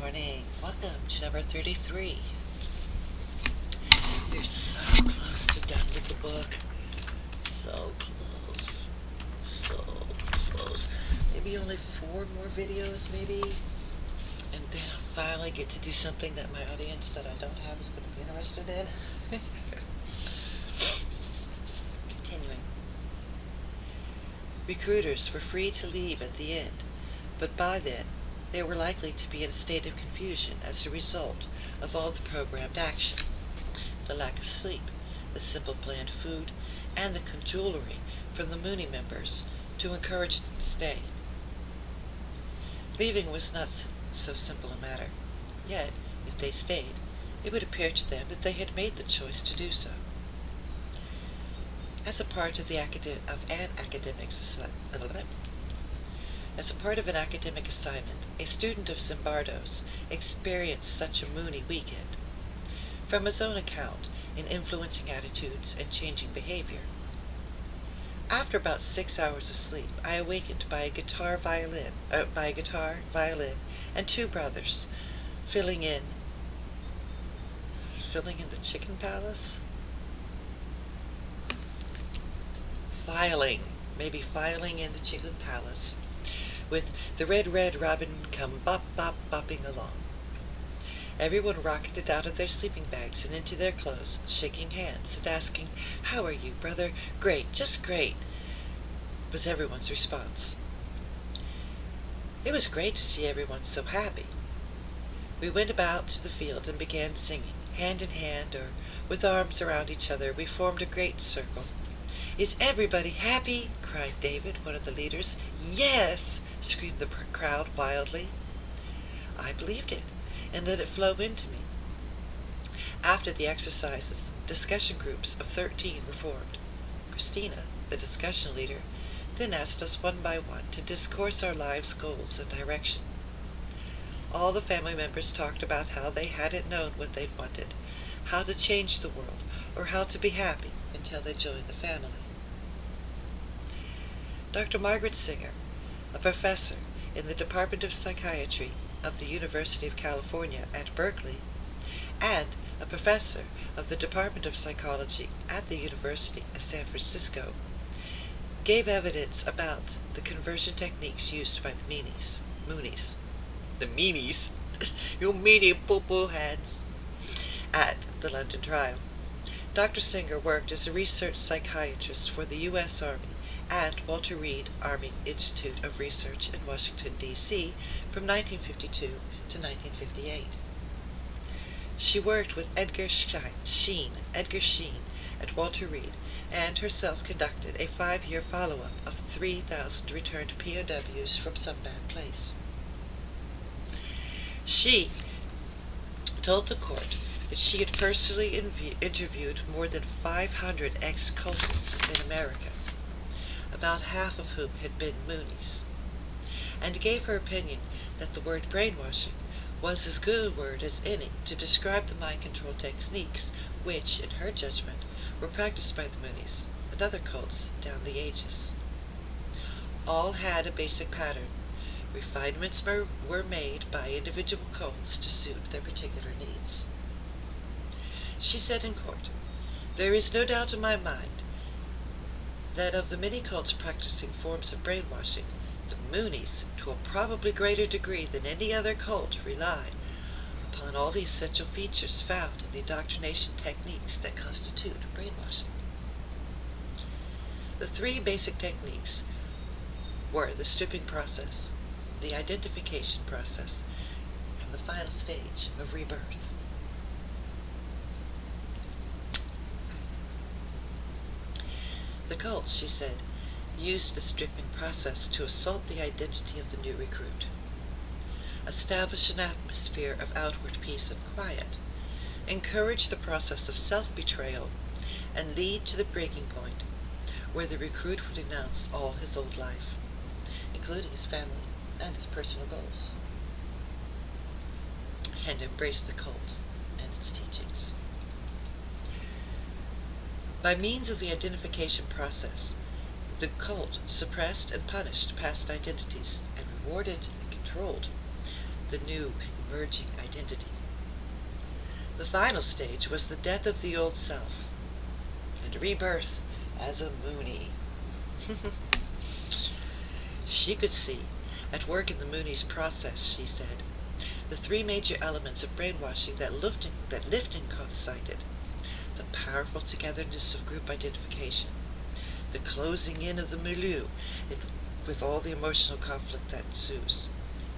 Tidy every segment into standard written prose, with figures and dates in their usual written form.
Morning. Welcome to number 33. We're so close to done with the book. So close. So close. Maybe only 4 more videos, maybe. And then I'll finally get to do something that my audience that I don't have is going to be interested in. Continuing. Recruiters were free to leave at the end, but by then, they were likely to be in a state of confusion as a result of all the programmed action, the lack of sleep, the simple bland food, and the cajolery from the Mooney members to encourage them to stay. Leaving was not so simple a matter, yet, if they stayed, it would appear to them that they had made the choice to do so. As a part of an academic assignment, a student of Zimbardo's experienced such a Mooney weekend. From his own account, in influencing attitudes and changing behavior. After about 6 hours of sleep, I awakened by a guitar, violin, and 2 brothers, filling in the chicken palace? Filing in the chicken palace, with the Red Robin come bopping along. Everyone rocketed out of their sleeping bags and into their clothes, shaking hands and asking, "How are you, brother?" "Great, just great," was everyone's response. It was great to see everyone so happy. We went about to the field and began singing. Hand in hand, or with arms around each other, we formed a great circle. "Is everybody happy?" cried David, one of the leaders. "Yes!" screamed the crowd wildly. I believed it, and let it flow into me. After the exercises, discussion groups of 13 were formed. Christina, the discussion leader, then asked us one by one to discourse our lives' goals and direction. All the family members talked about how they hadn't known what they'd wanted, how to change the world, or how to be happy until they joined the family. Dr. Margaret Singer, a professor in the Department of Psychiatry of the University of California at Berkeley, and a professor of the Department of Psychology at the University of San Francisco, gave evidence about the conversion techniques used by the Moonies. The meanies? You meanie poo-poo heads. At the London trial. Dr. Singer worked as a research psychiatrist for the U.S. Army and Walter Reed Army Institute of Research in Washington, D.C. from 1952 to 1958. She worked with Edgar Sheen at Walter Reed and herself conducted a 5-year follow-up of 3,000 returned POWs from some bad place. She told the court that she had personally interviewed more than 500 ex-cultists in America, about half of whom had been Moonies, and gave her opinion that the word brainwashing was as good a word as any to describe the mind control techniques which, in her judgment, were practiced by the Moonies and other cults down the ages. All had a basic pattern. Refinements were made by individual cults to suit their particular needs. She said in court, "There is no doubt in my mind that of the many cults practicing forms of brainwashing, the Moonies, to a probably greater degree than any other cult, rely upon all the essential features found in the indoctrination techniques that constitute brainwashing." The 3 basic techniques were the stripping process, the identification process, and the final stage of rebirth. The cult, she said, used the stripping process to assault the identity of the new recruit, establish an atmosphere of outward peace and quiet, encourage the process of self-betrayal, and lead to the breaking point where the recruit would renounce all his old life, including his family and his personal goals, and embrace the cult and its teachings. By means of the identification process, the cult suppressed and punished past identities and rewarded and controlled the new emerging identity. The final stage was the death of the old self and rebirth as a Moonie. She could see, at work in the Moonies process, she said, the three major elements of brainwashing that Lifton cited: the powerful togetherness of group identification, the closing in of the milieu with all the emotional conflict that ensues,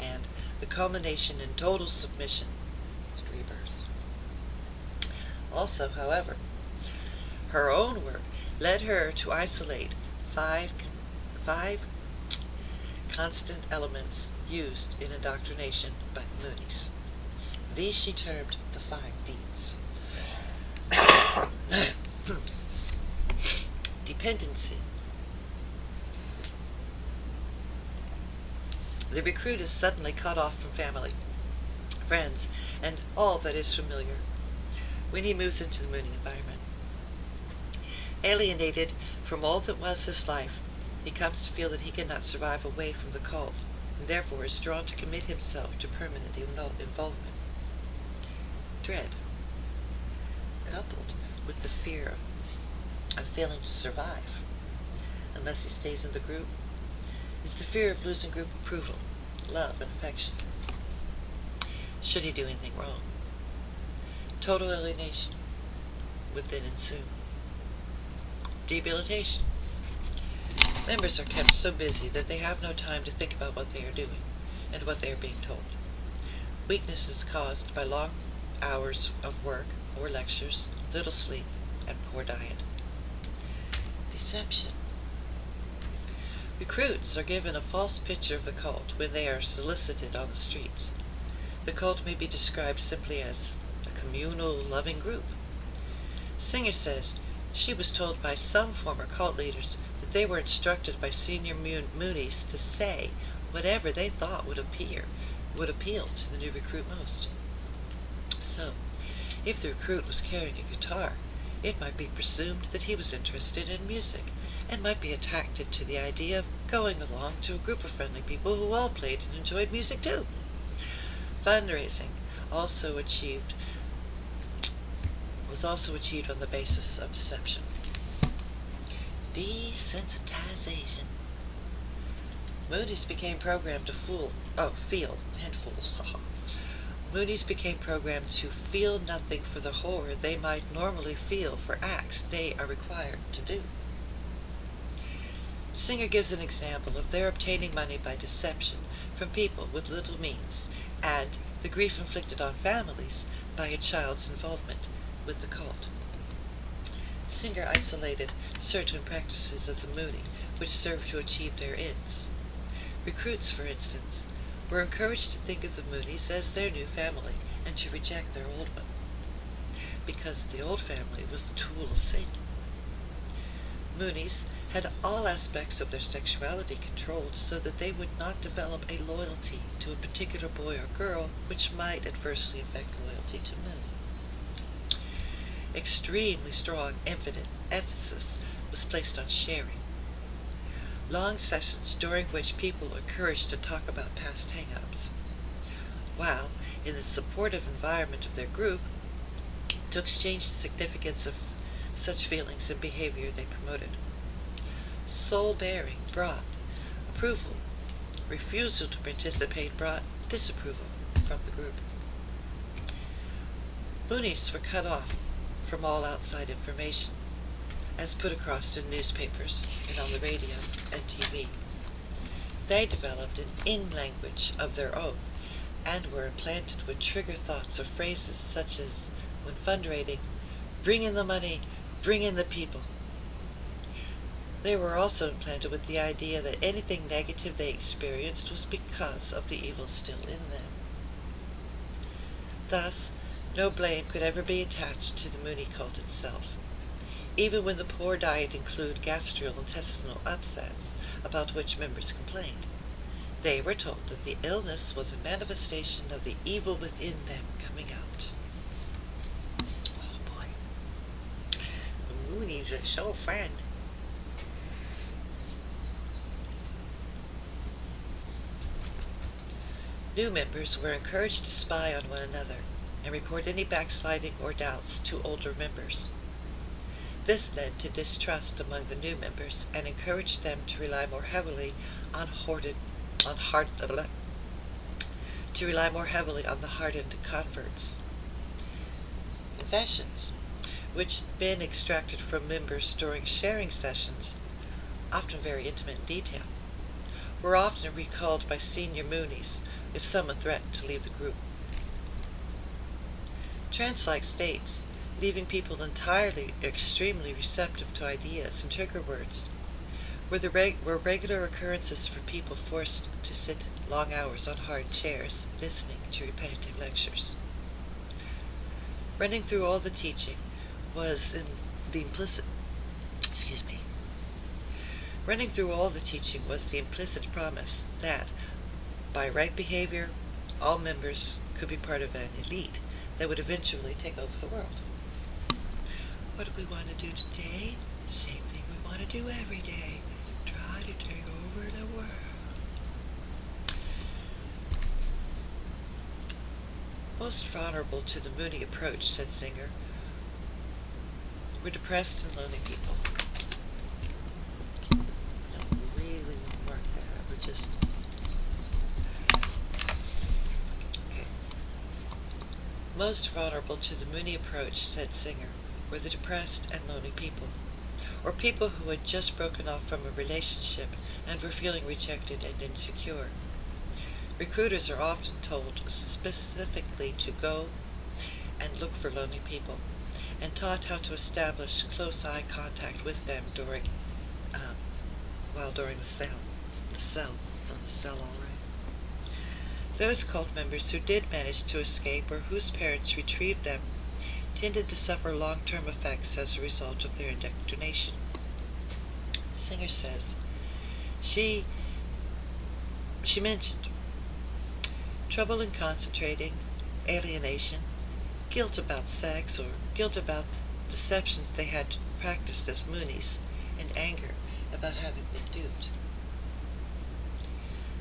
and the culmination in total submission and rebirth. Also, however, her own work led her to isolate five constant elements used in indoctrination by the Moonies. These she termed the 5 Ds. Dependency. The recruit is suddenly cut off from family, friends, and all that is familiar when he moves into the Moonie environment. Alienated from all that was his life, he comes to feel that he cannot survive away from the cult, and therefore is drawn to commit himself to permanent involvement. Dread, coupled with the fear of failing to survive, unless he stays in the group, is the fear of losing group approval, love, and affection, should he do anything wrong. Total alienation would then ensue. Debilitation. Members are kept so busy that they have no time to think about what they are doing and what they are being told. Weakness is caused by long hours of work or lectures, little sleep, and poor diet. Deception. Recruits are given a false picture of the cult when they are solicited on the streets. The cult may be described simply as a communal, loving group. Singer says she was told by some former cult leaders that they were instructed by senior Moonies to say whatever they thought would appeal to the new recruit most. So, if the recruit was carrying a guitar, it might be presumed that he was interested in music, and might be attracted to the idea of going along to a group of friendly people who all played and enjoyed music too. Fundraising was also achieved on the basis of deception. Desensitization. Moonies became programmed to fool. Moonies became programmed to feel nothing for the horror they might normally feel for acts they are required to do. Singer gives an example of their obtaining money by deception from people with little means, and the grief inflicted on families by a child's involvement with the cult. Singer isolated certain practices of the Moonie which served to achieve their ends. Recruits, for instance, were encouraged to think of the Moonies as their new family and to reject their old one, because the old family was the tool of Satan. Moonies had all aspects of their sexuality controlled so that they would not develop a loyalty to a particular boy or girl which might adversely affect loyalty to men. Extremely strong emphasis was placed on sharing. Long sessions during which people were encouraged to talk about past hang-ups, while in the supportive environment of their group, to exchange the significance of such feelings and behavior they promoted. Soul-bearing brought approval. Refusal to participate brought disapproval from the group. Moonies were cut off from all outside information, as put across in newspapers and on the radio and TV. They developed an in-language of their own and were implanted with trigger thoughts or phrases such as, when fundraising, "Bring in the money, bring in the people." They were also implanted with the idea that anything negative they experienced was because of the evil still in them. Thus, no blame could ever be attached to the Moonie cult itself, even when the poor diet included gastrointestinal upsets about which members complained. They were told that the illness was a manifestation of the evil within them coming out. Oh boy. The Moonies are so friend. New members were encouraged to spy on one another and report any backsliding or doubts to older members. This led to distrust among the new members and encouraged them to rely more heavily on the hardened converts. Confessions, which had been extracted from members during sharing sessions, often very intimate in detail, were often recalled by senior Moonies if someone threatened to leave the group. Trance-like states, leaving people entirely extremely receptive to ideas and trigger words, were regular occurrences for people forced to sit long hours on hard chairs listening to repetitive lectures. Running through all the teaching was the implicit promise that, by right behavior, all members could be part of an elite that would eventually take over the world. What do we want to do today? Same thing we want to do every day. Try to take over the world. Most vulnerable to the Mooney approach, said Singer, were depressed and lonely people. Don't really mark that. We're just... Okay. Most vulnerable to the Mooney approach, said Singer, were the depressed and lonely people, or people who had just broken off from a relationship and were feeling rejected and insecure. Recruiters are often told specifically to go and look for lonely people, and taught how to establish close eye contact with them during the cell, all right. Those cult members who did manage to escape or whose parents retrieved them tended to suffer long-term effects as a result of their indoctrination. Singer says, she mentioned trouble in concentrating, alienation, guilt about sex or guilt about deceptions they had practiced as Moonies, and anger about having been duped.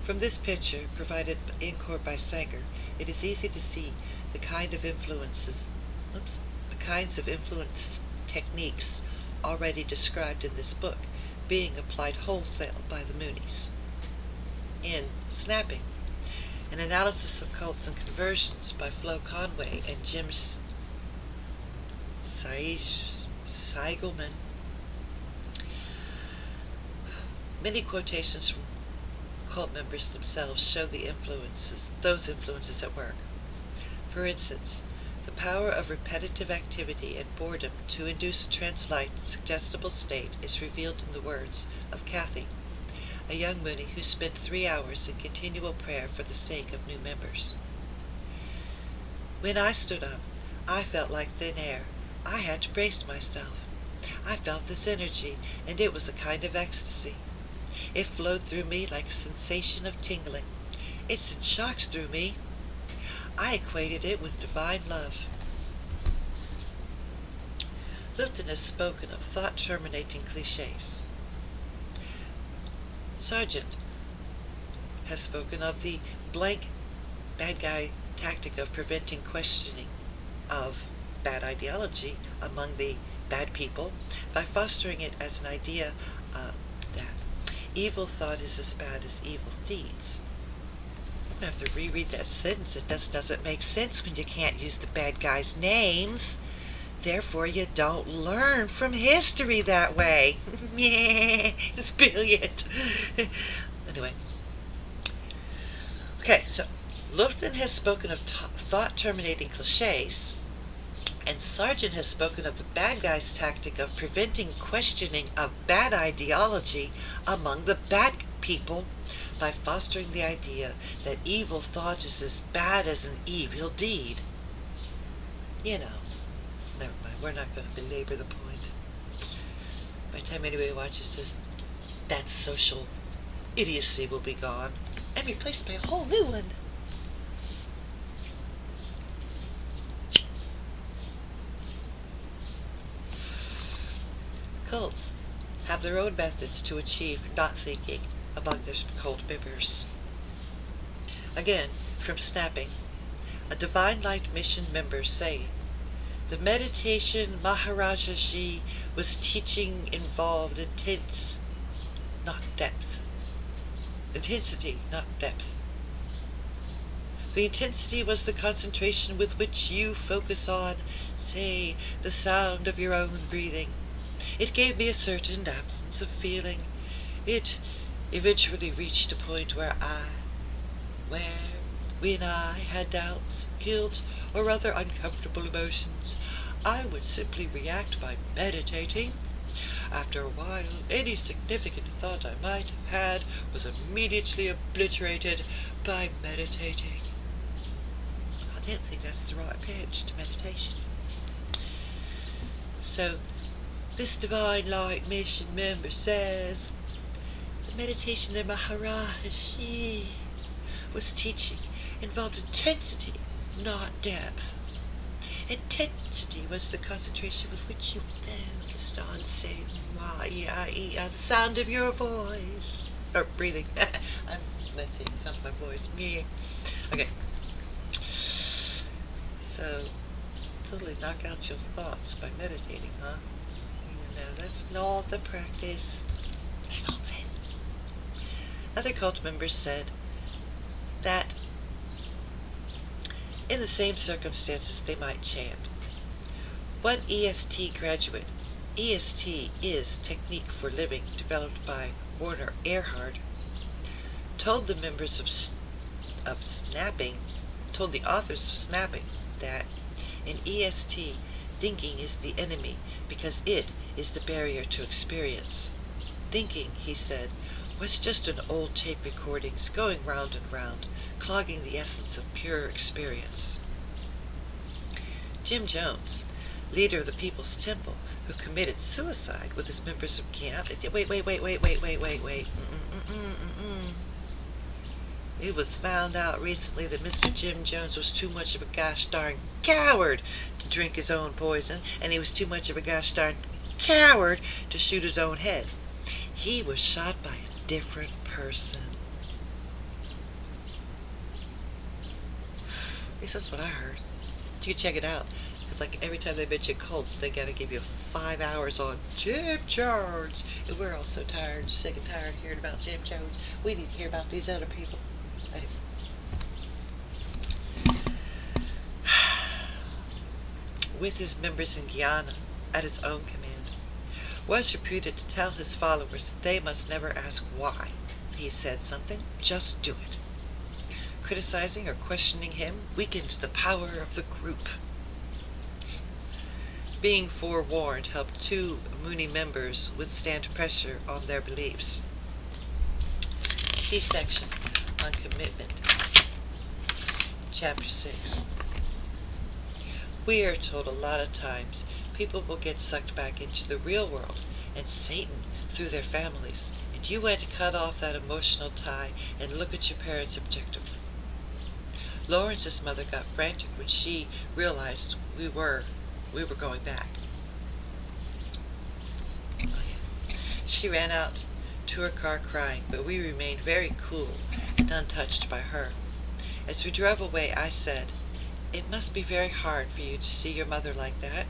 From this picture, provided in court by Sanger, it is easy to see the kinds of influence techniques already described in this book being applied wholesale by the Moonies. In Snapping, an analysis of cults and conversions by Flo Conway and Jim Seigelman, many quotations from cult members themselves show those influences at work. For instance, the power of repetitive activity and boredom to induce a trance-like, suggestible state is revealed in the words of Kathy, a young Mooney who spent 3 hours in continual prayer for the sake of new members. When I stood up, I felt like thin air. I had to brace myself. I felt this energy, and it was a kind of ecstasy. It flowed through me like a sensation of tingling. It sent shocks through me. I equated it with divine love. Lupton has spoken of thought-terminating cliches. Sargent has spoken of the blank bad guy tactic of preventing questioning of bad ideology among the bad people by fostering it as an idea that evil thought is as bad as evil deeds. I'm going to have to reread that sentence. It just doesn't make sense when you can't use the bad guys' names. Therefore, you don't learn from history that way. It's brilliant. Anyway. Okay, so Lupton has spoken of thought-terminating cliches, and Sargent has spoken of the bad guy's tactic of preventing questioning of bad ideology among the bad people by fostering the idea that evil thought is as bad as an evil deed. You know. Never mind, we're not going to belabor the point. By the time anybody watches this, that social idiocy will be gone and replaced by a whole new one. Cults have their own methods to achieve not thinking among their cult members. Again, from snapping, a Divine Light Mission member saying, "The meditation Maharajaji was teaching involved intense, not depth. Intensity, not depth. The intensity was the concentration with which you focus on, say, the sound of your own breathing. It gave me a certain absence of feeling. It eventually reached a point where when I had doubts, guilt, or other uncomfortable emotions, I would simply react by meditating. After a while, any significant thought I might have had was immediately obliterated by meditating." I don't think that's the right approach to meditation. So, this Divine Light Mission member says, the meditation that Maharaji was teaching involved intensity, not depth. Intensity was the concentration with which you focused on saying the sound of your voice. Or breathing. I'm letting the sound of my voice. Me. Okay. So, totally knock out your thoughts by meditating, huh? That's not the practice. It's not it. Other cult members said that in the same circumstances they might chant. One EST graduate, EST is Technique for Living, developed by Werner Erhard, told the authors of snapping that in EST, thinking is the enemy because it is the barrier to experience. Thinking, he said, was just an old tape recordings going round and round, clogging the essence of pure experience. Jim Jones, leader of the People's Temple, who committed suicide with his members of camp. Wait. It was found out recently that Mr. Jim Jones was too much of a gosh darn coward to drink his own poison, and he was too much of a gosh darn coward to shoot his own head. He was shot by a different person. At least that's what I heard. You check it out. Because like every time they mention cults, they gotta give you 5 hours on Jim Jones. And we're all so tired, sick and tired of hearing about Jim Jones. We need to hear about these other people. Anyway. With his members in Guyana, at his own command, was reputed to tell his followers they must never ask why. He said something, just do it. Criticizing or questioning him weakened the power of the group. Being forewarned helped 2 Mooney members withstand pressure on their beliefs. See section on commitment, chapter 6. We are told a lot of times people will get sucked back into the real world and Satan through their families, and you had to cut off that emotional tie and look at your parents objectively. Lawrence's mother got frantic when she realized we were going back. She ran out to her car crying, but we remained very cool and untouched by her. As we drove away, I said, "It must be very hard for you to see your mother like that."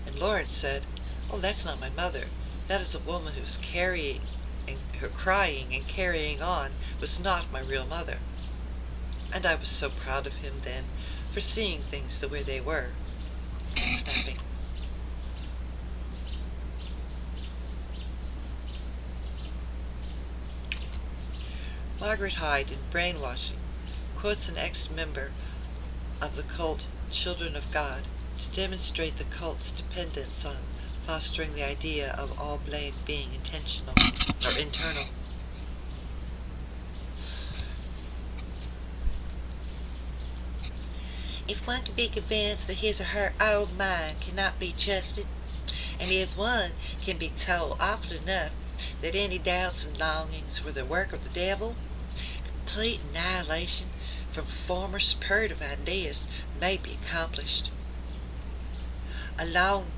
And Lawrence said, "Oh, that's not my mother. That is a woman who's crying and carrying on was not my real mother." And I was so proud of him then for seeing things the way they were. Snapping. Margaret Hyde in Brainwashing quotes an ex-member of the cult Children of God to demonstrate the cult's dependence on fostering the idea of all blame being intentional or internal. If one can be convinced that his or her own mind cannot be trusted, and if one can be told often enough that any doubts and longings were the work of the devil, complete annihilation from former superlative ideas may be accomplished. Along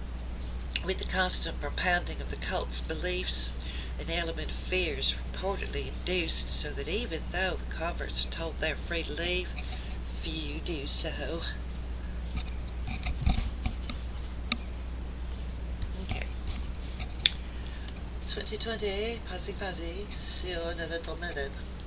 with the constant propounding of the cult's beliefs, an element of fear is reportedly induced so that even though the converts are told they are free to leave, if you do so. Okay. 2020, passing, sur another minute.